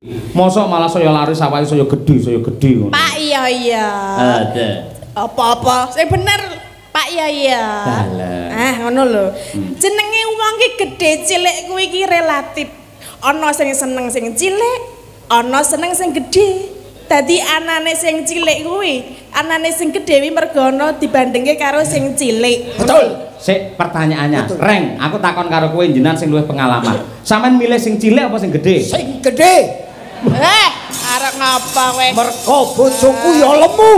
Mosok malah saya lari sawai saya gede ngono. Pak iya. Ada. Apa-apa, sing bener Pak iya. Ngono lho. Jenenge wong ki gedhe cilik kuwi iki relatif. Ana sing seneng sing cilik, ana seneng sing gedhe. Dadi anane sing cilik kuwi, anane sing gedhe kuwi mergo ana dibandingke karo sing cilik. Betul. Sik pertanyaannya, betul. Reng, aku takon karo kowe jenengan sing luwih pengalaman. Sampeyan milih sing cilik apa sing gedhe? Sing gedhe. Arep ngapa kowe? Mergo bojoku ya lemu.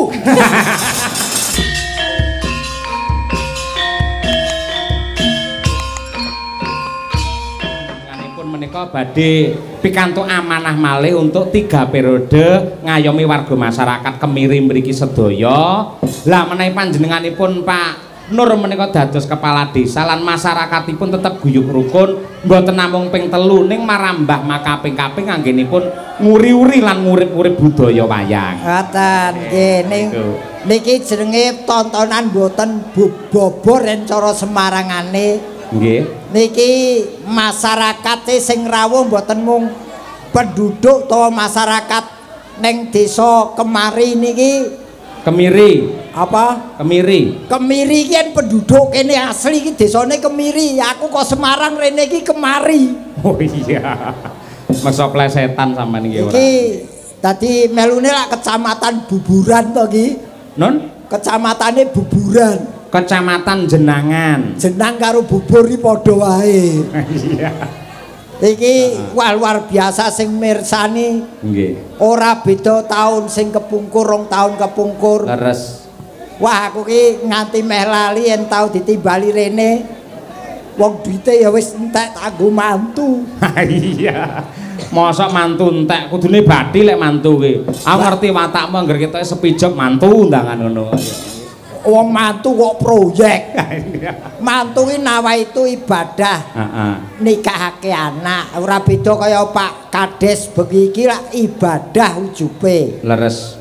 Menika badhe pikantuk amanah malih untuk 3 periode ngayomi warga masyarakat Kemiri mriki sedaya. Lah menawi panjenenganipun Pak Nur menika dados kepala desa lan masyarakatipun tetep guyub rukun, mboten namung ping 3 ning marambah makaping-kaping anggenipun nguri-uri lan ngurip-urip budaya wayang. Ngoten nggih niki jenenge tontonan mboten bobor yen cara Semarangane. Nggih. Niki masyarakate sing rawuh mboten mung penduduk utawa masyarakat ning desa Kemari niki. Kemiri. Apa? Kemiri. Kemiri iki yen penduduk kene asli iki desane Kemiri. Aku kok Semarang rene iki Kemari. Oh iya. Masa plesetan sampean iki ora. Iki dadi melune lak kecamatan Buburan to iki. Non? Kecamatane Buburan. Kecamatan Jenangan. Jenang karo bubur iki padha wae. Iya. Iki wah luar biasa sing mirsani. Nggih. Ora beda taun sing kepungkur, 2 taun kepungkur. Leres. Wah aku ki nganti meh lali yen tau ditimbali rene. Wong duite ya wis entek kanggo mantu. Iya. Mosok mantu entek kudune bathi lek mantu ki. Aku ngerti watakmu angger ketoke sepijok mantu undangan ngono. Wong mantu kok proyek. Mantu ki nawa itu ibadah. Nikahake anak. Ora beda kaya Pak Kades bengi iki lak ibadah ujube. Leres.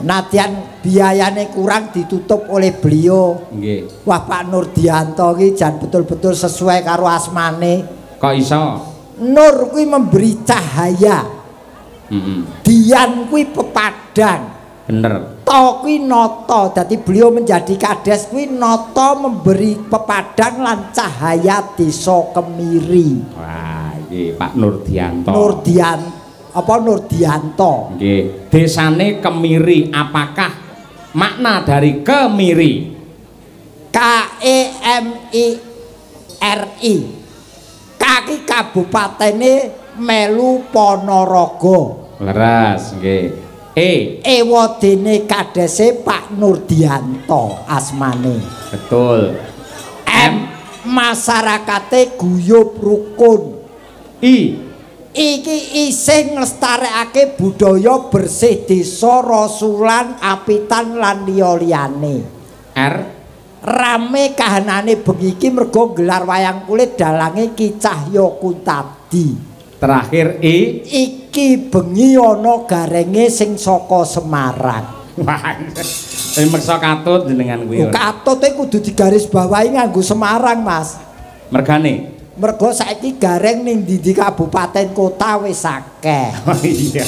Nadyan biayane kurang ditutup oleh beliau. Nggih. Wah Pak Nurdianto ki jan betul-betul sesuai karo asmane. Kok iso? Nur kuwi memberi cahaya. Dian kuwi pepadang. Bener. To kuwi nata, dadi beliau menjadi kades kuwi nata memberi pepadang lan cahaya desa Kemiri. Wah, iki Pak Nurdianto. Nurdianto. Nggih. Desane Kemiri, apakah makna dari Kemiri? KEMIRI. Kaki kabupatene melu Ponorogo. Leres, nggih. Ewa dene kadese Pak Nurdianto asmane. Betul. Masyarakate guyub rukun. Iki isih nglestarekake budaya bersih desa rasulan apitan lan liya-liyane. Rame kahanane bengi iki mergo gelar wayang kulit dalange Ki Cahya Kuntadi. Terakhir iki bengi ana garenge sing saka Semarang. Wah. Meksa katut jenengan kuwi. Katute kudu digarisbawahi nganggo Semarang, Mas. Mergane? Mergo saiki gareng ning ndi kabupaten kota wis akeh. Oh iya.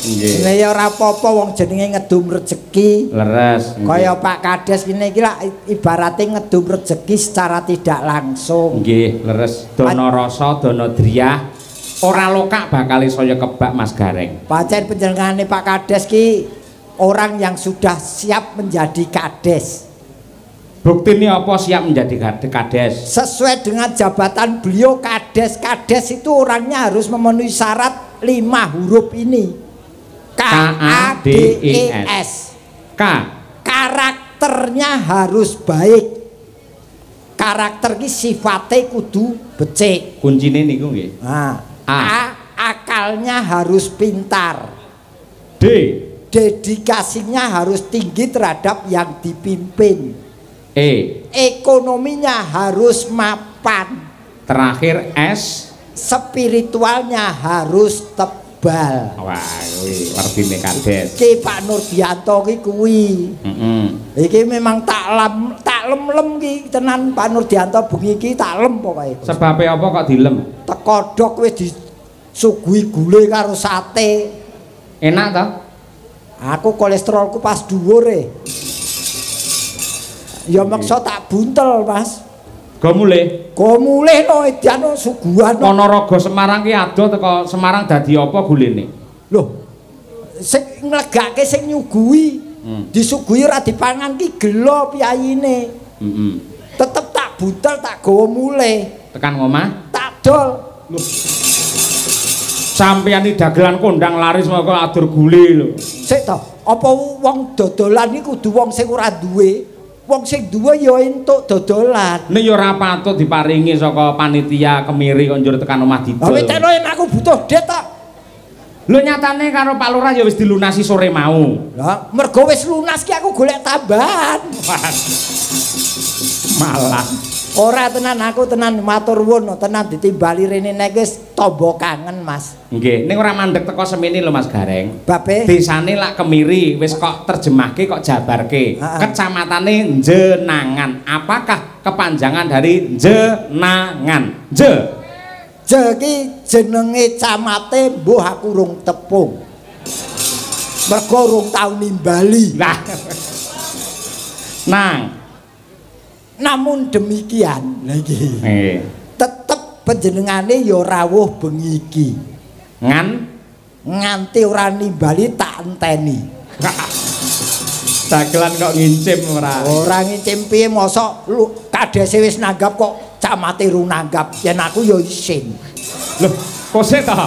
Nggih. Lah ya ora apa-apa wong jenenge ngedum rejeki. Leres. Kaya Pak Kades kene iki lak ibarate ngedum rejeki secara tidak langsung. Nggih, leres. Dana rasa, dana driyah. Ora lokak bakal saya kebak Mas Gareng. Pancen panjenengane Pak Kades ki orang yang sudah siap menjadi kades. Buktine apa siap menjadi kades? Sesuai dengan jabatan beliau kades. Kades itu orangnya harus memenuhi syarat 5 huruf ini. KADES. Karakternya harus baik. Karakter ki sifate kudu becik. Kuncine niku nggih. Akalnya harus pintar. Dedikasinya harus tinggi terhadap yang dipimpin. Ekonominya harus mapan. Terakhir S. Spiritualnya harus tebal. Wah, kuwi artine kades. Ki Pak Nurdianto ki kuwi. Iki memang tak lem ki tenan Pak Nurdianto bengi iki tak lem pokoke. Sebabe apa kok dilem? Tekodok wis suguhi gule karo sate. Enak toh? Aku kolesterolku pas dhuwur e. Ya maksa tak buntel, Mas. Go mulih. Go mulih no edan suguhan. Ponorogo Semarang ki adoh teko Semarang dadi apa gulene? Loh. Sing nglegake sing nyuguhi. Disuguhi ora dipangan ki gelo piyayine. Heeh. Tetep tak buntel tak gawa mulih. Tekan ngomah? Tak dol. Loh. Sampeyan iki dagelan kondang laris moko adur gule lho. Sik to, apa wong dodolan iki kudu wong sing ora duwe? Wong sing duwe ya entuk dodolan. Nek ya ora patut diparingi saka panitia Kemiri kok njur tekan omah didol. Lah tekno yen aku butuh det tak. Lho nyatane karo Pak Lurah ya wis dilunasi sore mau. Lah mergo wis lunas ki aku golek tambahan. Malah ora tenan aku tenan matur nuwun tenan ditimbali rene nek wis tombo kangen Mas. Nggih, ning ora mandeg teko semene lho Mas Gareng. Babe. Desane lak Kemiri wis kok terjemahke kok jabarke. Kecamatane Jenangan. Apakah kepanjangan dari Jenangan? Je ki jenenge camate mbuh aku rung tepung. Mergo rung tau nimbali. Lah. Nang namun demikian lagi tetep panjenengane ya rawuh bengi iki nganti ora nimbali tak enteni. Dagelan kok ngincim ora ngincim piye mosok kadese wis nanggap kok camate ru nanggap yen aku ya isin. Lho kok sik to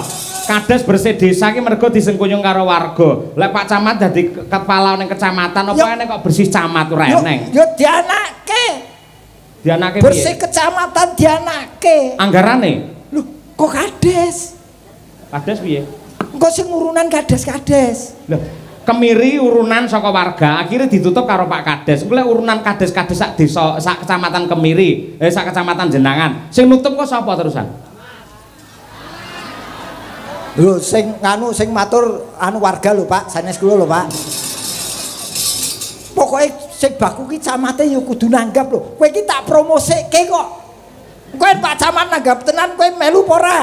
kades bersih desa ki mergo disengkuyung karo warga. Lek Pak Camat dadi kepala ning kecamatan apa nek kok bersih camat ora eneng. Yo dianake. Dianake bersih kecamatan dianake. Anggarane? Lho, kok kades? Kades piye? Engko sing urunan kades-kades. Lho, Kemiri urunan saka warga, akhirnya ditutup karo Pak Kades. Kuwi urunan kades-kades sak desa, sak kecamatan Kemiri, sak kecamatan Jenangan. Sing nutup kok sapa terusan? Lho, sing matur warga lho, Pak. Sanes kula lho, Pak. Pokoke sing baku ki camate ya kudu nanggap lho. Kowe iki tak promosike kok. Kowe Pak Camat nanggap tenan kowe melu apa ora?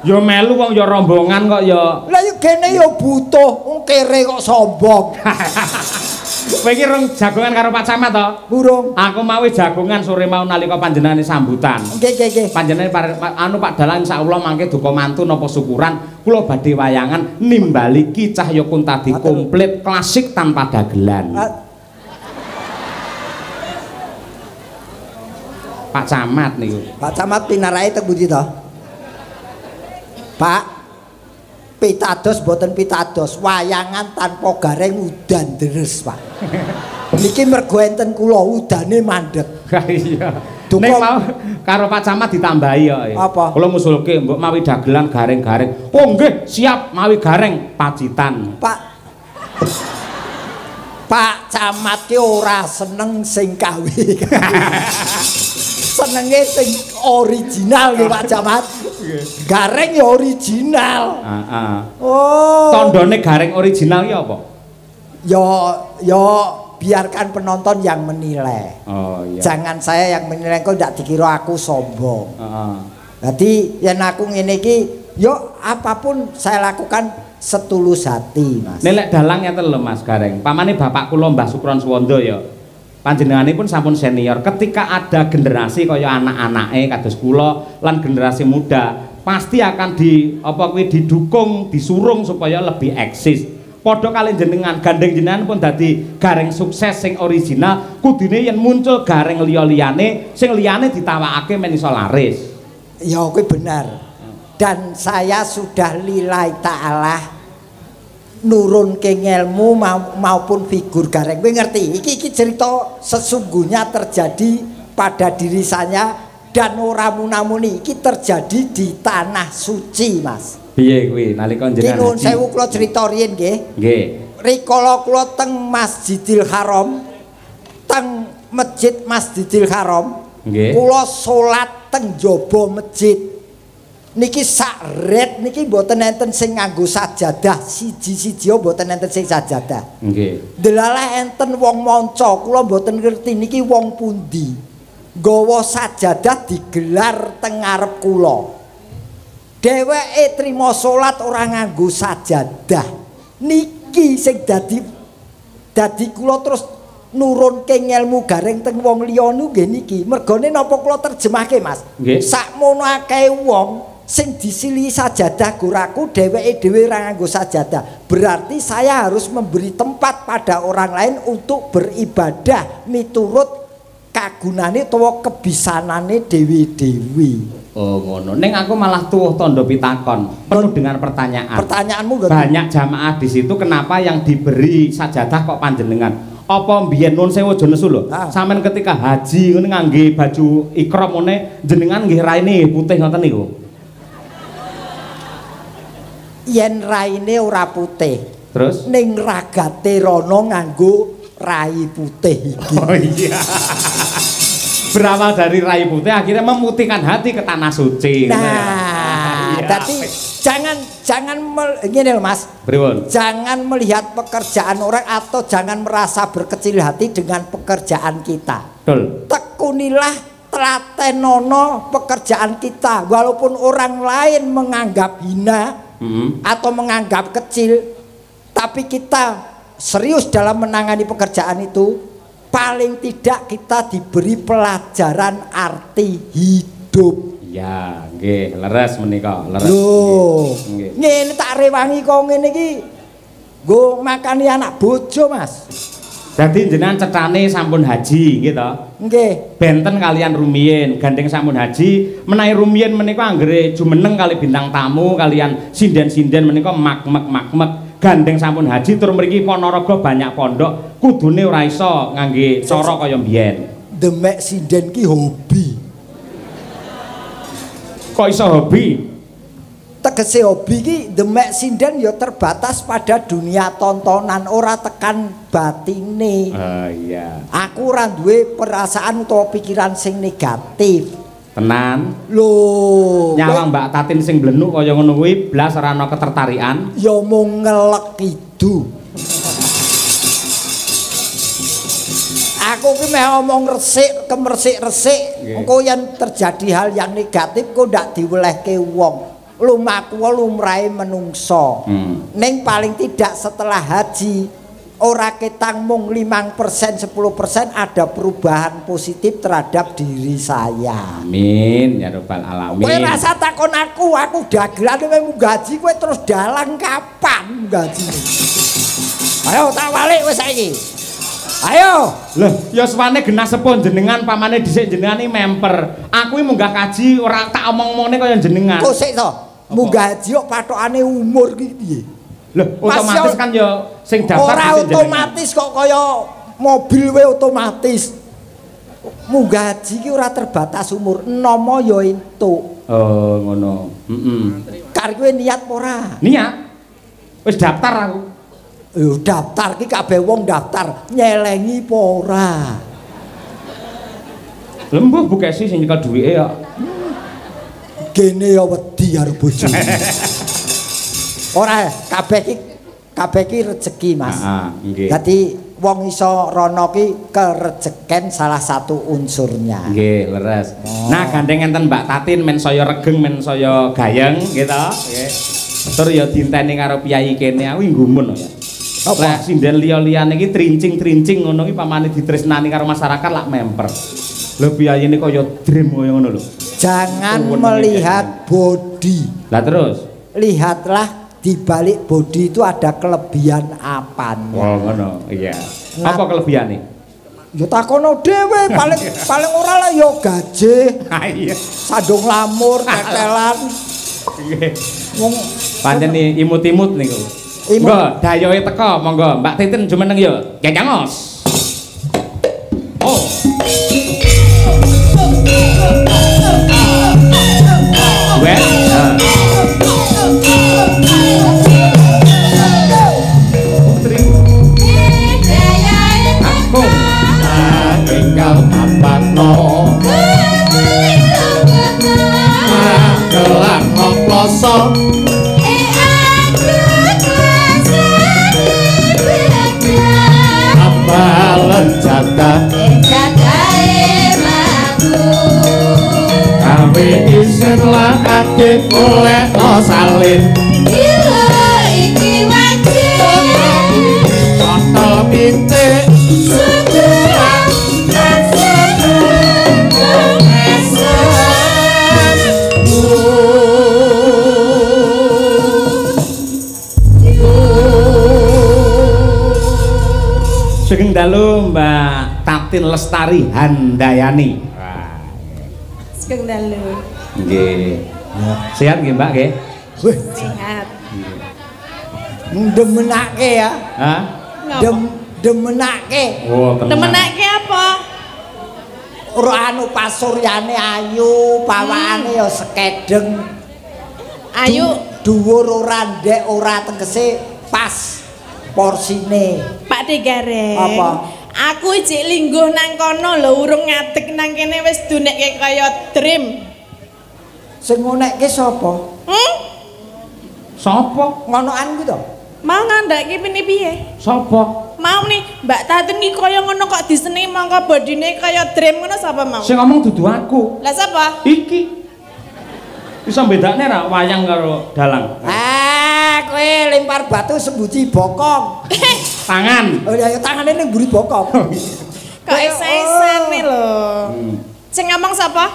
Ya melu wong ya rombongan kok ya. Lah ya gene ya butuh, wong kere kok sombong. Kowe iki rung jagongan karo Pak Camat to? Burung. Aku mau jagongan sore mau nalika panjenengane sambutan. Nggih. Panjenengane Pak Dalang insyaallah mangke duka mantun napa syukuran kula badhe wayangan nimbali Ki Cahya Kuntadi komplit klasik tanpa dagelan. Pak Camat niku. Pak Camat pinarahe teng pundi to? Pak pitados boten pitados, wayangan tanpa gareng udan deres, Pak. Niki mergo enten kula udane mandeg. Iya. Nek mau karo Pak Camat ditambahi kok. Apa? Kula ngusulke mbok mawi dagelan gareng-gareng. Oh nggih, siap mawi gareng pacitan. Pak Camat ki ora seneng sing kawi. Senenge sing original lho Pak Camat. Gareng ya original. Heeh. Oh. Tandane gareng original ki apa? Ya biarkan penonton yang menilai. Oh iya. Jangan saya yang menilai, kok ndak dikira aku sombong. Heeh. Jadi yen aku ngene iki, yo apapun saya lakukan setulus hati, Mas. Nelek dalang ngeten lho Mas Gareng. Pamane bapak kula Mbah Sukron Suwondo ya. Panjenenganipun sampun senior. Ketika ada generasi kaya anak-anake kados kula lan generasi muda, pasti akan didukung, disurung supaya lebih eksis. Padha kali jenengan, gandeng jenengan pun dadi gareng sukses sing original, kudune yen muncul gareng liya-liyane, sing liyane ditawakake men iso laris. Ya kuwi benar. Dan saya sudah lillahi ta'ala nurun ke ilmu maupun figur gareng. Kowe ngerti? Iki cerita sesungguhnya terjadi pada diri saya dan ora munamuni. Iki terjadi di tanah suci, Mas. Piye kuwi nalika jenengan? Iki nuwun sewu kula crita riyen nggih. Nggih. Rikala kula teng Masjidil Haram, teng Masjid Masjidil Haram, nggih. Kula salat teng jaba masjid. Niki sak red niki mboten enten sing nganggo sajadah, siji-siji mboten enten sing sajadah. Nggih. Delalah enten wong manca, kula mboten ngerti niki wong pundi. Nggawa sajadah digelar teng ngarep kula. dheweke trima salat ora nganggo sajadah. Niki sing dadi kula terus nurunke ngelmu garing teng wong liya nggih niki. Mergone napa kula terjemahke, Mas? Nggih. Sakmono akeh wong sing disili sajadah guraku dheweke dhewe ora nganggo sajadah. Berarti saya harus memberi tempat pada orang lain untuk beribadah miturut kagunane utawa kebisanane dewi-dewi. Oh ngono. Ning aku malah tuwuh tandha pitakon penuh dengan pertanyaan. Pertanyaanmu banyak jamaah di situ kenapa yang diberi sajadah kok panjenengan? Apa mbiyen nun sewu aja nesu lho. Sampeyan ketika haji ngene ngangge baju ikram ngene jenengan nggih raine putih ngoten niku. Yen raine ora putih. Terus ning ragate rono nganggo rai putih iki. Oh iya. Berawal dari rai putih akhirnya memutihkan hati ke tanah suci. Nah, tapi jangan ngene lho Mas. Pripun? Jangan melihat pekerjaan orang atau jangan merasa berkecil hati dengan pekerjaan kita. Betul. Tekunilah telatenono pekerjaan kita walaupun orang lain menganggap hina atau menganggap kecil, tapi kita serius dalam menangani pekerjaan itu, paling tidak kita diberi pelajaran arti hidup. Ya, nggih, leres menika, leres. Loh, ngene tak rewangi kok ngene iki. Nggo makani anak bojo, Mas. Jadi jenengan cetane sampun haji gitu. Nggih. Benten kalian rumiyin gandeng sampun haji, menawi rumiyin menika anggere jumeneng kali bintang tamu kalian sinden-sinden menika makmek gandeng sampun haji tur mriki Ponorogo banyak pondok, kudune ora iso ngangge cara kaya mbiyen. Demek sinden ki hobi. Kok iso hobi? Tegese hobi ki demek sinden ya terbatas pada dunia tontonan, ora tekan batine. Oh iya. Aku ora duwe perasaan utawa pikiran sing negatif. Tenan. Loh, nyawang Mbak Tatin sing blenuk kaya ngono kuwi blas ora ana ketertarikan. Ya mung ngelek idu. Aku ki meh omong resik, kemersik-resik. Engko yen terjadi hal yang negatif kok ndak diwelehke wong. Lumaku lumrahe menungso. Ning paling tidak setelah haji ora ketang mung 5% 10% ada perubahan positif terhadap diri saya. Amin ya rabbal alamin. Kowe rasa takon aku dagelan munggah haji kowe terus dalang kapan munggah haji? Ayo tak balik wis saiki. Ayo. Loh, ya suwane genah sepon jenengan pamane dhisik jenengan iki memper. Aku iki munggah kaji ora tak omong-omongne kaya jenengan. Kok sik to? Munggah haji kok patokane umur ki piye? Loh, otomatis kan ya sing daftar ora otomatis kok kaya mobil we otomatis. Munggah haji ki ora terbatas umur, nomo ya entuk. Oh, ngono. Kari kowe niat apa ora? Niat. Wis daftar aku. Yo daftar ki kabeh wong daftar, nyelengi apa ora? Lembuh Bu Kesi sing nyekel duwike ya. Gene ya wedi karo bojone. Ora kabeh ki rezeki Mas. Nggih. Dadi wong iso rono ki kerejeken salah satu unsurnya. Nggih, leres. Nah, gandeng enten Mbak Tatin men saya regeng men saya gayeng gitu. Nggih. Tur ya dinteni karo piyai kene aku nggumun ya. Lah sinden liya-liyane iki trincing-trincing ngono ki pamane ditresnani karo masyarakat lak memper. Lho piyayine kaya dream kaya ngono lho. Jangan melihat body. Lah terus, lihatlah di balik body itu ada kelebihan apanya. Oh ngono, iya. Apa kelebihane? Ya takono dhewe paling ora lah ya gaje. Ha iya. Sandung lamur, tetelan. Nggih. Wong pancen imut-imut niku. Monggo dayoe teko, monggo Mbak Titin jumeneng ya. Kenyangos. Oh. Wes. Aku tinggal apatno. Gelang ngoploso. Ambalan jatah. Jatahe maku. golek no salin iki wajib total pitik segerak sugeng dalu Mbak Tatin Lestari Handayani. sugeng dalu Nggih. Sehat nggih Mbak nggih? sehat Demenake ya. Hah? Demenake. Oh, tenang. demenake apa Ora anu pasuryane ayu, pawakane ya sekedeng. ayo Dhuwur ora ndek ora tegese pas porsine. Pak Degareng Apa? aku ijik lingguh nang kono lho urung ngadeg nang kene wis dunekke kaya dream Sing ngonekke sapa? Sapa? Ngonoan ku to? mau ngandake piye Sapa? mau nih Mbak Tatin iki kaya ngono kok diseni mangka bodine kaya dream ngono sapa mau Sing ngomong dudu aku. lah sapa Iki. Bisa bedakne ra wayang karo dalang? Kowe lempar batu sembuti bokong. Tangan. Oh ya tangane ning mburi bokong. kok esa-esan nih lho sing ngomong sapa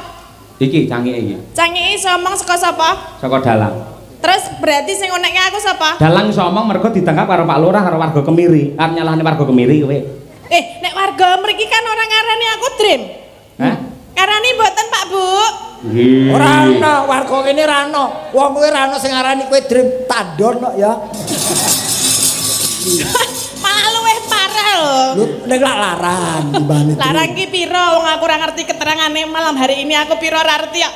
Iki cangike iki. cangiki iso ngomong saka sapa Saka dalang. terus berarti sing ngonekke aku sapa Dalang iso ngomong mergo ditangkap karo Pak Lurah karo warga Kemiri. Arep nyalahne warga Kemiri kowe. nek warga mriki kan orang ngarani aku dream Hah? karani mboten Pak Bu Nggih. Ora ana warga kene ra ana. Wong kowe ra ana sing ngarani kowe dream tandon kok ya. malah luwih parah lho Lu nek lak larang timbane. larang ki piro wong aku ora ngerti keterangane malam hari ini aku piro ora ngerti kok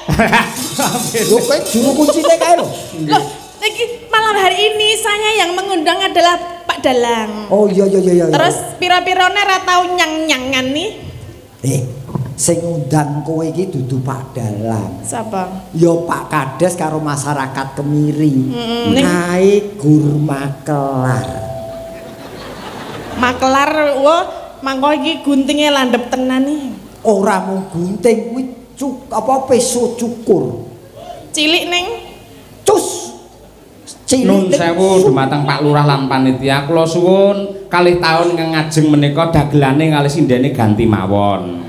Lu kowe juru kuncine kae lho. loh iki malam hari ini saya yang mengundang adalah Pak Dalang Oh iya. terus piro-pirone ra tau nyang-nyangan nih Sing ngundang kowe iki dudu Pak Dalang. sapa Ya Pak Kades karo masyarakat Kemiri. ning Kae gur makelar. maklar mangko iki guntinge landhep tenan nih Ora mung gunting kuwi peso cukur. cilik ning Cus. Nun Cilik. sewu dumateng Pak Lurah lan panitia kula suwun kalih taun ngajeng menika dagelane kalih sindene ganti mawon.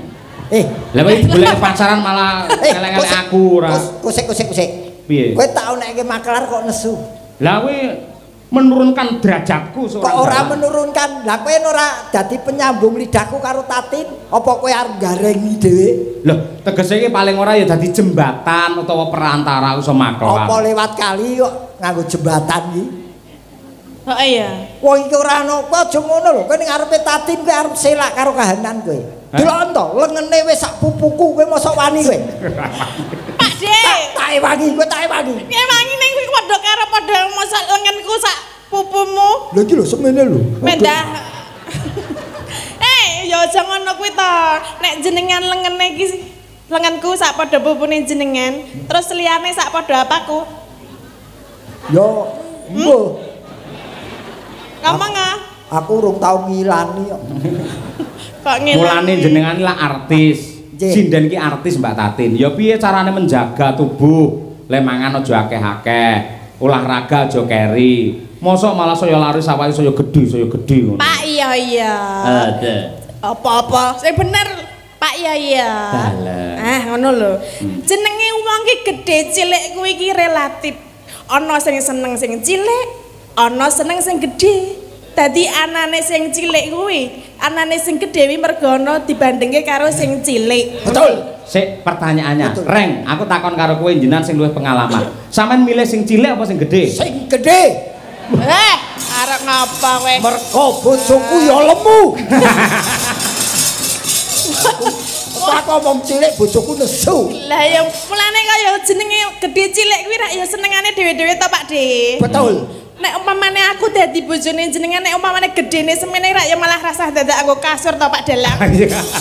Lah kowe golek pacaran malah elek-elek aku ora. Kusik. Piye? Kowe tak onekke makelar kok nesu. Lah kowe menurunkan derajatku Kok ora menurunkan? Lah kowe ora dadi penyambung lidahku karo Tatin? Apa kowe arep garengi dhewe? Loh, tegese iki paling ora ya dadi jembatan utawa perantara iso makelar. Apa lewat kali kok nganggo jembatan iki? oh iya Wong iki ora ana kok aja ngono lho. Kowe ning ngarepe Tatin kowe arep selak karo kahanan kowe. Delok to, lengene wis sak pupuku kowe mosok wani kowe. Pak De Tak ewangi, kowe tak ewangi. ngewangi ning kuwi padha karo padha mosok lengenku sak pupumu Lha iki lho semene lho. mendah ya aja ngono kuwi to nek jenengan lengene iki lengenku sak padha pupune jenengan terus liyane sak padha apaku Yo, mbuh. ngomong ah Aku urung tau ngilani kok. kok ngene Mulane jenengan lah artis. Nggih. Sinden ki artis Mbak Tatin. Ya piye carane menjaga tubuh? Le mangan aja akeh-akeh. Olahraga aja keri. Mosok malah saya lari sawah saya gedhe ngono. Pak iya Ada. apa-apa sing bener Pak iya Dalah. ngono lho jenenge wong ki gedhe cilik kuwi iki relatif ana sing seneng sing cilik ana seneng sing gedhe dadi anane sing cilik kuwi anane sing gedhe kuwi mergo ana dibandingke karo sing cilik Betul. Sik pertanyaannya, Betul. Reng, aku takon karo kowe jenengan sing luwih pengalaman. Sampeyan milih sing cilik apa sing gedhe? Sing gedhe. arep ngapa kowe Mergo bojoku ya lemu. Aku omong cilik bojoku nesu. lah ya mulane kaya jenenge gedhe cilik kuwi rak ya senengane dhewe-dhewe to Pak De Betul. nek umpamane aku dadi bojone jenengan nek umpamane gedene semene rak ya malah rasah dadak aku kasur to Pak Dalang.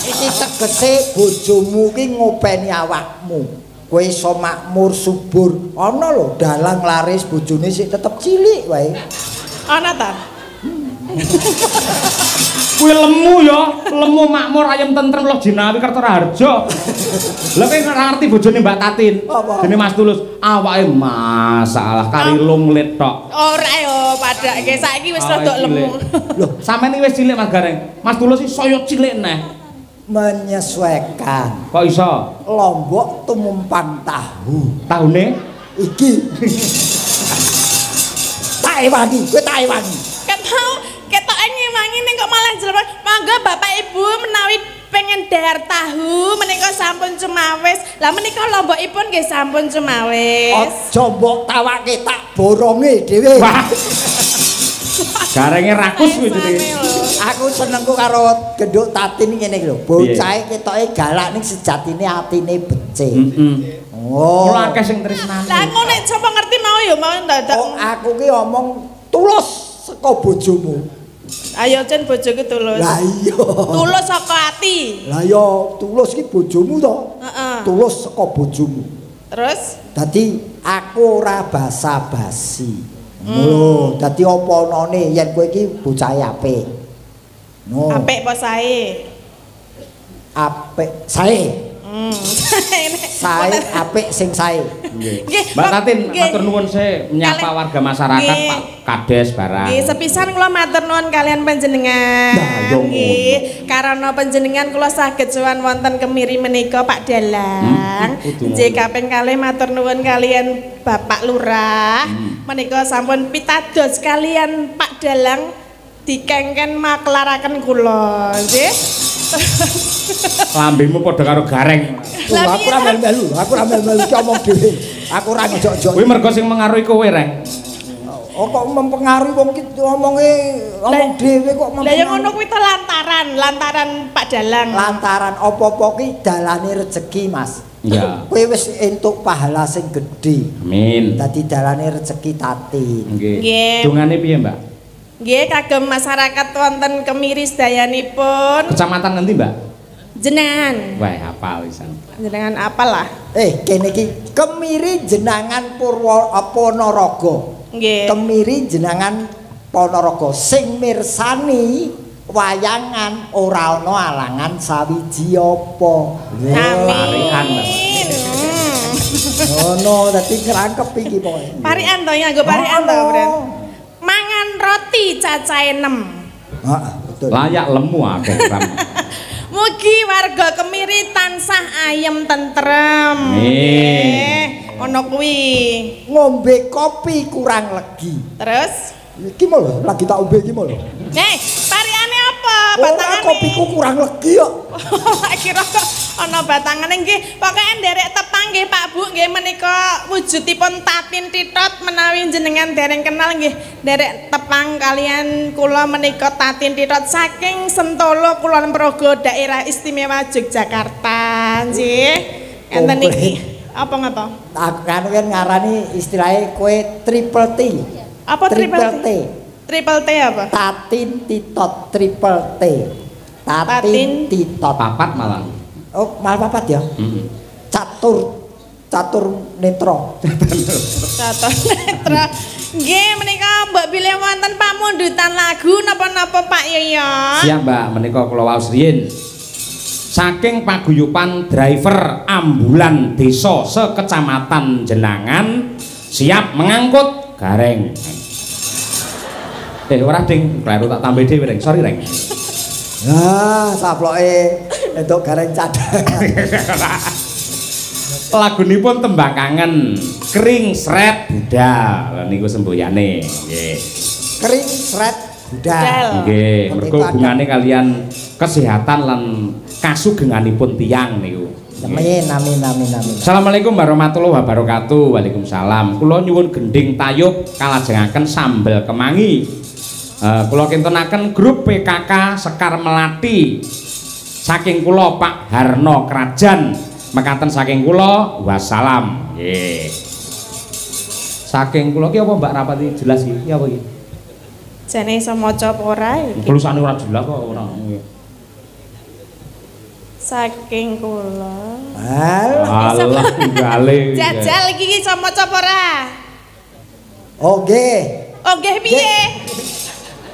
Iki tegese bojomu ki ngopeni awakmu. Kowe iso makmur subur. Ana lho dalang laris bojone sik tetep cilik wae. Ana ta? Kuwi lemu ya, lemu makmur ayam tentrem loh jinawi Kertoraharja. Lah kowe ora ngerti bojone Mbak Tatin. Jenenge Mas Tulus, awake masalah kari lunglit tok. Ora yo padake saiki wis rada lemu. Loh, sampeyan wis cilik Mas Gareng. Mas Tulus iki saya cilik neh. Menyesuaikan. Kok iso? Lombok tumumpan tahu. Tahune Iki. Taiwani, kowe Taiwani. Ketoke ngewangi ning kok malah jelema. Monggo Bapak Ibu menawi pengen dahar tahu menika sampun cumawis. Lah menika lombokipun nggih sampun cumawis. Aja mbok tawake tak boronge dhewe. garenge rakus kuwi jenenge. Aku senengku karo genduk Tatin ngene iki lho. Bocahe ketoke galak ning sejatine atine becik. Oh. Ora akeh sing tresnani. Lah engko nek sapa ngerti mau ya mau dadak. Oh, aku ki omong tulus saka bojomu. Ayo Cen bojoku tulus. Lah iya. Tulus saka ati. Lah ya tulus ki bojomu to. Heeh. Tulus saka bojomu. Terus Dadi aku ora basa-basi. Lho, dadi apa anane yen kowe iki bocahe apik. No. apik apa sae? Apik sae. Sae apik sing sae. Nggih. Mbak Tatin matur nuwun se menyapa warga masyarakat Pak Kades barang. Nggih, sepisan kula matur nuwun kalian panjenengan. Nggih, karena panjenengan kula saged sowan wonten kemiri menika Pak Dalang. Nggih, kaping kalih matur nuwun kalian Bapak Lurah. Menika sampun pitados kalian Pak Dalang dikengken maklaraken kula, nggih. Lambemu padha karo gareng. Aku ora melu-melu, aku ora melu-melu ki omong dhewe. Aku ora ngejok-jok. Kuwi mergo sing mengaruhi kowe, Reng. Oh kok mempengaruhi wong ki omong dhewe kok Lah ya ngono kuwi to lantaran Pak Dalang. Lantaran apa-apa ki dalane rezeki, Mas. Iya. Kowe wis entuk pahala sing gedhe. Amin. Dadi dalane rezeki Tatin. Nggih. Dungane piye, Mbak? Nggih, kagem masyarakat wonten Kemiri sedayanipun. Kecamatan ngendi, Mbak? Jenengan. Wah, hafal wisan. Jenengan apalah? Kene iki Kemiri jenangan Ponorogo. Nggih. Kemiri jenangan Ponorogo sing mirsani wayangan ora ana alangan sawiji apa. Amin. Ngono dadi ngrangkep iki pokoke. Parikan to nganggo parikan to, Bren. Mangan roti cacahe 6. Heeh, betul. Layak lemu akeh ram. Mugi warga Kemiri tansah ayem tentrem. Nggih. Ono kuwi. Ngombe kopi kurang legi. Terus Iki mau lho, lagi tak ombe iki mau lho. Parikane apa? Ora Batangane. kopiku kurang legi kok. Kira ana batangane nggih. Pokoke nderek tepang nggih Pak Bu nggih menika wujudipun Tatin Titot menawi jenengan dereng kenal nggih. Nderek tepang kalian kula menika Tatin Titot saking Sentolo Kulon Progo daerah istimewa Yogyakarta nggih. Enten iki. Apa ngapa? Aku kan ngarani istilahnya kowe triple T. Apa triple T? Triple T apa? Tatin Titot triple T. Tatin Titot. Papat malah. Oh, malah papat ya? Catur netro. Catur netro. Nggih, menika mbok bilih wonten pamundutan lagu napa-napa Pak Yoyo? Siap, Mbak. Menika kula waos riyin. Saking paguyuban driver ambulan desa sekecamatan Jenangan siap mengangkut gareng. Ora ding, kleru tak tambah dhewe, Reng. Sorry, Reng. Nah, saploke entuk gareng cadangan. Lagunipun tembang kangen Kering Sret Budal. Lah niku semboyane. Nggih. Kering Sret Budal. Nggih, mergo hubungane kalian kesehatan lan kasugenganipun tiyang niku. Amin. Assalamualaikum warahmatullahi wabarakatuh. Waalaikumsalam. Kula nyuwun gending tayub kalajengaken sambel kemangi. Kula kintunaken grup PKK Sekar Melati. Saking kula Pak Harno Krajan. Mekaten saking kula wassalam. Nggih. Saking kula ki apa Mbak rapati jelas iki? Ki apa iki? Jane iso maca apa ora iki? Tulisane ora jelas kok ora. Saking kula. Allah gale. Jajal iki iso maca apa ora? Oke. Oke piye?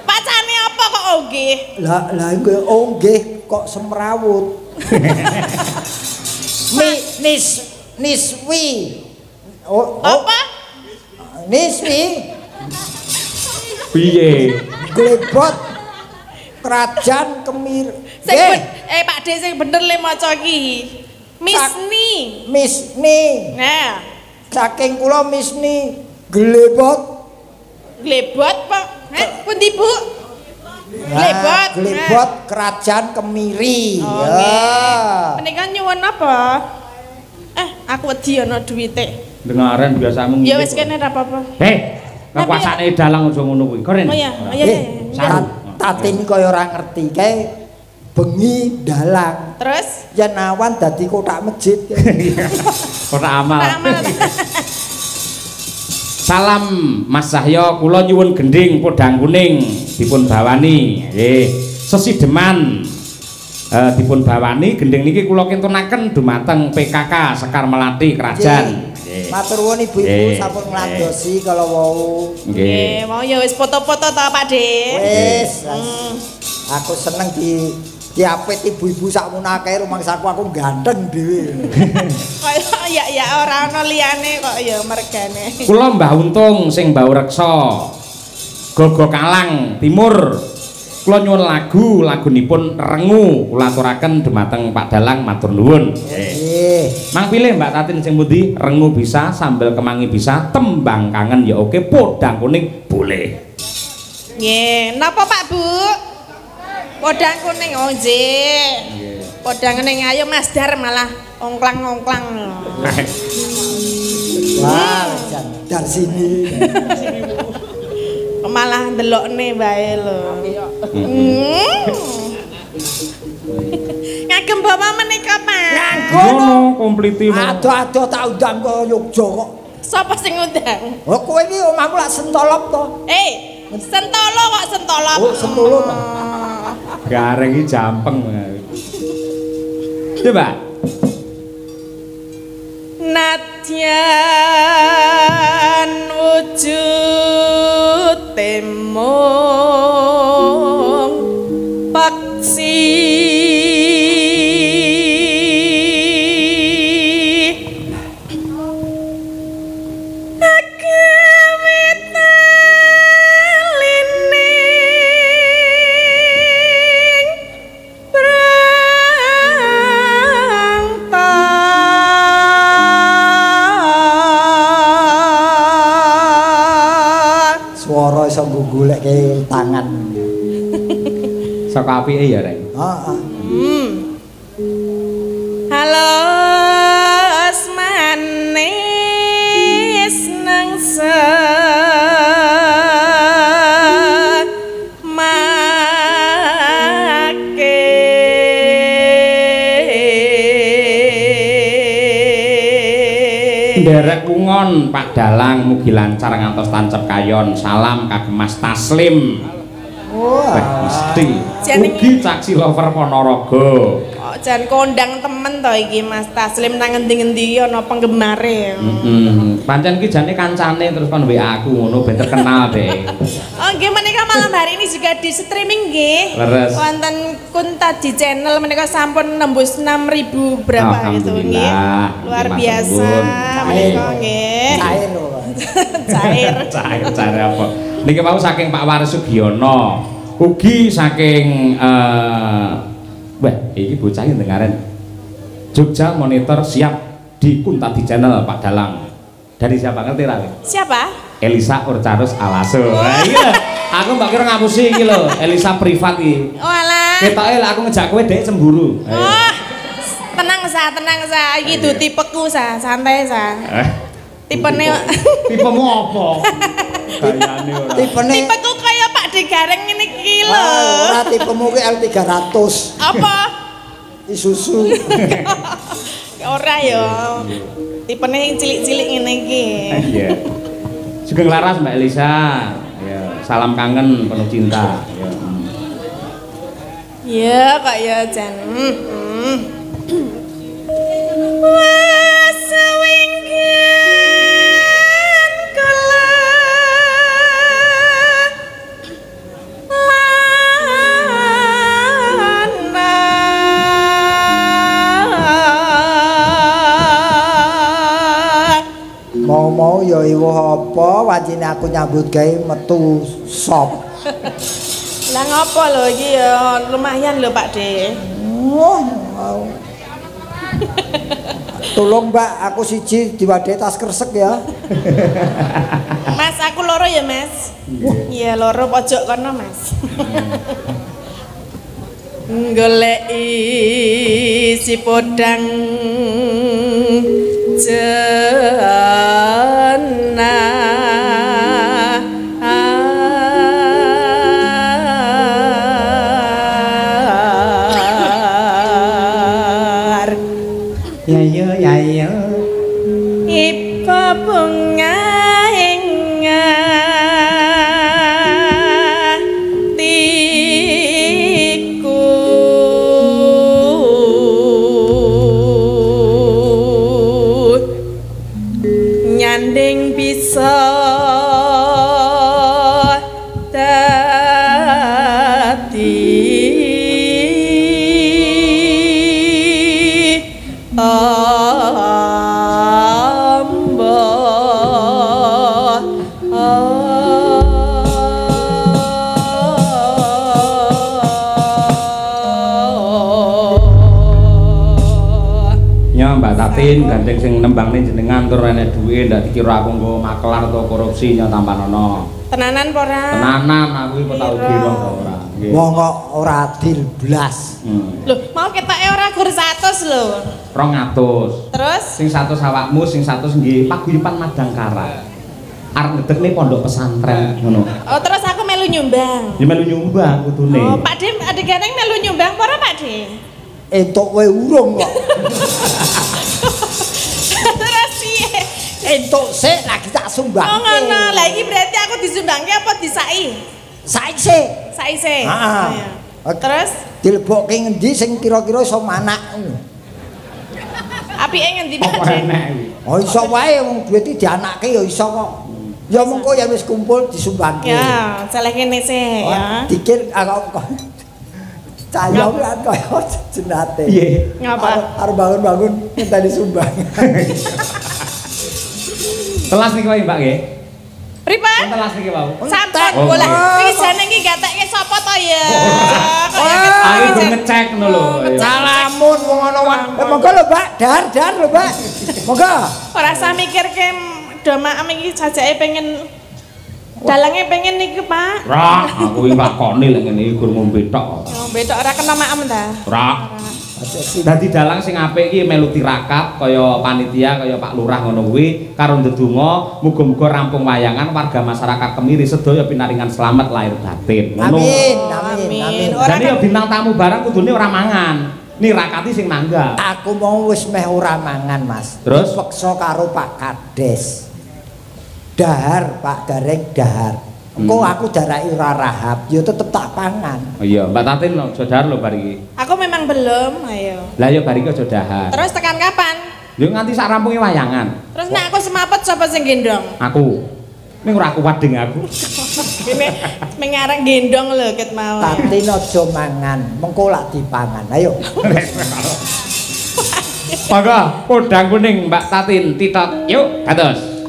Pacane apa oh nggih. Lah nggih oh nggih kok semrawut. Niswi. Oh, apa? Niswi. Piye? Glebot Kerajaan Kemiri. Pak De sing bener le maca iki. Misni. Misni. Nah, saking kula Misni Glebot. Glebot, Pak. Pundi, Bu? Glebot. Glebot Kerajaan Kemiri. Oh, ya. Menika nyuwun apa? Aku wedi ana duwite. Dengaran biasamu. Ya wis kene ra apa-apa. Kekuasaane dalang aja ngono kuwi. Koren. Oh iya. Tatin kaya ora ngerti kae bengi dalang. Terus yen awan dadi kotak masjid. Kotak amal. Salam Mas Cahyo, kula nyuwun gending podang kuning dipun bawani. Nggih. Sesideman dipun bawani gending niki kula kintunaken dumateng PKK Sekar Melati Krajan. Matur nuwun ibu-ibu sampun ngladosi kala wau. Nggih, mau ya wis foto-foto ta Pak De. Wis. Aku seneng diapit ibu-ibu sakmono akeh rumangsaku aku ganteng dhewe. Ya ora ana liyane kok ya mergane. Kula Mbah Untung sing Mbah Reksa. Gogo Kalang Timur. Kula nyuwun lagunipun Rengu kula aturaken dumateng Pak Dalang matur nuwun. Nggih. Mang pilih Mbak Tatin sing pundi? Rengu bisa, sambel kemangi bisa, tembang kangen ya oke, podang kuning boleh. Nggih, napa Pak Bu? Podang kuning oh nggih. Podang kuning ayo Mas Dar malah ongklang-ongklang. Wah, dar sini. Malah ndelokne bae lho. Ngagem bawa menika, Pak. Ngono kompliti. Ado-ado tak undang ke Yogya kok. Sapa sing ngundang? Oh, kowe iki omahmu lak sentolop to. Sentolo kok sentolop. Oh, sentolo to. Gareng iki jampeng. Coba. Nadyan wujud temong paksi iso goleke tangan. Saka apike ya, Rek. Heeh. Halo asmanis nangsa make nderek lungon Pak Dalang mugi lancar ngantos tancep kayon. Salam kagem Mas Taslim. Wah, mesti. Mugi caksi lover Ponorogo. Kok jan kondang temen to iki Mas Taslim nang endi-endi ana penggemare. Pancen iki jane kancane terus kon WA aku ngono ben terkenal deh. Oh nggih menika malam hari ini juga di streaming nggih. Wonten Kunta di channel menika sampun nembus 6.000 berapa gitu nggih. Luar biasa menika nggih. Cair. Cair apa? Niki mau saking Pak Waris Sugiono. Ugi saking wah, iki bocah iki ndengaren. Jogja Monitor siap di Kunta di channel Pak Dalang. Dari siapa ngerti ra? Siapa? Elisa Urcarus Alaso. Nah, iya. Aku mbak kira ngapusi iki lho, Elisa privat iki. Oh alah. Ketoke lek aku ngejak kowe dhek cemburu. Oh. Tenang sa. Iki tuh tipeku sa, santai sa. Tipene tipemu apa? Kayane ora. Tipeku kaya Pak De Gareng ngene iki lho. Ora tipemu ki L300. Apa? Isuzu. Ora ya. Tipene yang cilik-cilik ngene iki. Iya. Sugeng laras Mbak Elisa. Ya, salam kangen penuh cinta. Ya. Ya, Pak ya Jan. Wes wingken kula riwuh apa wancine aku nyambut gawe metu sop. Lah ngopo lho iki ya lumayan lho Pak De. Tolong Mbak, aku siji diwadhe tas kresek ya. Mas, aku loro ya Mas. Iya loro pojok kono Mas. Goleki si podang jenah ya ya ipo bunga nyanding bisa gandeng sing nembangne jenengan tur enek duwe ndak dikira aku nggo makelar atau korupsi nya tampanono. Tenanan apa ora? Tenanan aku iki kok tau kira ora. Nggih. Wong kok ora adil blas. Lho, mau ketoke ora gur 100 lho. 200. Terus sing 100 awakmu, sing 100 nggih paguyuban Madangkara. Arep ngedekne pondok pesantren ngono. Oh, terus aku melu nyumbang. Ya melu nyumbang kudune. Oh, Pak Dim, adegan melu nyumbang apa ora Pak Dim? Entuk kowe urung kok. Terus piye? Entuk sik lagi tak sumbang. Oh ngono. Lah iki berarti aku disumbangke apa disai? Saiki sik. Saiki sik. Heeh. Terus dilebokke ngendi sing kira-kira iso manak ngono. Apike ngendi Pak Dim? Oh iso wae wong duit iki dianakke ya iso kok. Ya mengko ya wis kumpul disumbangke. Ya, celeh kene sik ya. Dikir kok cayong kan kaya jenate. Piye? Ngapa? Arep bangun-bangun ngenteni sumbang. Telas niki wae Mbak nggih. Pripun? Telas niki wau. Sampun Oh, bola. iya. Iki jane iki gatekke sapa to ya? Aku kudu ngecek ngono lho. Salamun wong ana wan. Monggo lho Mbak, dar lho Mbak. Monggo. Ora usah mikirke do maem iki jajake pengen dalange pengen niki Pak. Ora, aku iki lakoni lek ngene iki gur ngombe tok. Ngombe tok ora kena maem ta? Ora. Dadi dalang sing apik iki melu tirakat kaya panitia kaya Pak Lurah ngono kuwi karo ndedonga muga-muga rampung wayangan warga masyarakat Kemiri sedaya pinaringan slamet lahir batin. Ngono. Amin. Jane ya bintang tamu barang kudune ora mangan. Nirakati sing nanggap. Aku mau wis meh ora mangan, Mas. Terus dipeksa karo Pak Kades. Dahar, Pak Gareng dahar. Engko aku daraki ora rahap, ya tetep tak pangan. Oh iya, Mbak Tatin aja dahar lho bar iki. Aku memang belum, ayo. Lah ya bar iki aja dahar. Terus tekan kapan? Yo nganti sak rampunge wayangan. Terus nek aku semaput sapa sing gendong? Aku. Ning ora kuat ding aku. Ini mengarang gendong lho ket mau. Tatin aja mangan, mengko lak dipangan. Ayo. Monggo, podang kuning Mbak Tatin titot. Yuk, kados.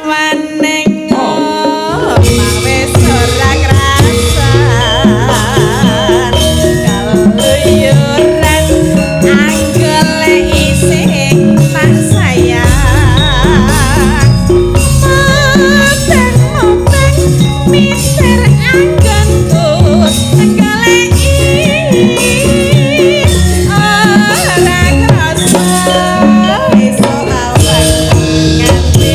Maneng wis ora krasan kaluyuran anggele isih tak sayang mobeng mister anggonku anggele ora krasan iso awan nganti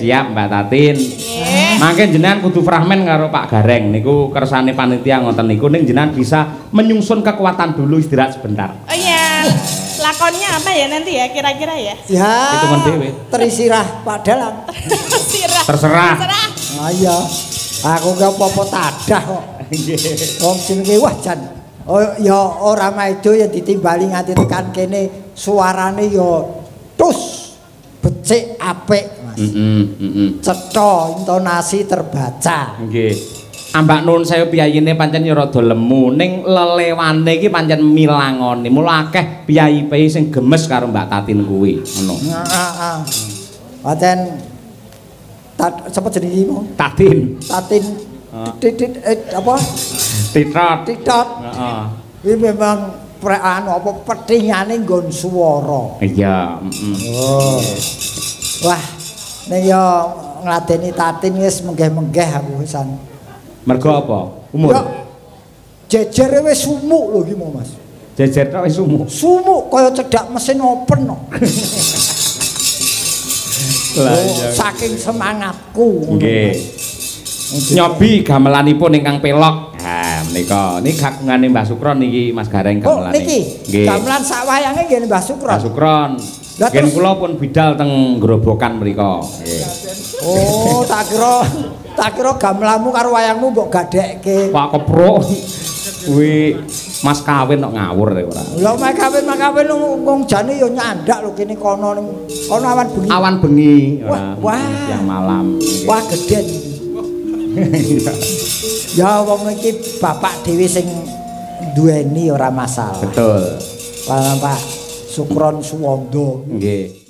siap Mbak Tatin. Mangke jenengan kudu fragmen karo Pak Gareng niku kersane panitia ngoten niku ning jenengan bisa menyusun kekuatan dulu istirahat sebentar. Oh iya. Lakonnya apa ya nanti ya kira-kira ya? Ya. Hitungan dhewe. Terisirah Pak Dalang. Terserah. Ah iya. Aku gak apa-apa tadah kok. Wong jenenge wah jan. Oh ya ora maido ya ditimbali nganti tekan kene suarane ya tus becik apik Mas. Cetha intonasi terbaca. Nggih. Ambak nuwun saya piyayine pancen ya rada lemu ning lelewane iki pancen milangoni. Mula akeh piyayi-piyayi sing gemes karo Mbak Tatin kuwi, ngono. Heeh. Pancen sapa jenenge Tatin. Tatin titit apa? Titrot. Titot. Heeh. Iki memang anu apa petingane nggon swara. Iya, Oh. Wah, nek yo ngladeni Tatin wis menggeh-menggeh aku wisan. Mergo apa? Umur. Ya, jejere wis sumuk lho iki Mas. Jejer tok wis sumuk. Sumuk kaya cedak mesin open kok. Saking semangatku. Nggih. Nyobi gamelanipun ingkang pelok. Ha, menika niki kagungane Mbah Sukron niki Mas Gareng gamelane. Oh, niki. Gamelan sak wayange nggih Mbah Sukron. Mbah Sukron. Nggih kula pun bidal teng Grobogan mriku. Nggih. Oh, tak kira gamelanmu karo wayangmu mbok gadekke. Pak Keprok. Kuwi Mas kawin kok ngawur ya ora. Lha mek kawin wong jane ya nyandak lho kene kono awan bengi. Awan bengi wah, yang malam. Wah gedhen iki. Ya wong iki bapak dhewe sing duweni ora masalah. Betul. Pak Sukron Suwondo. Nggih.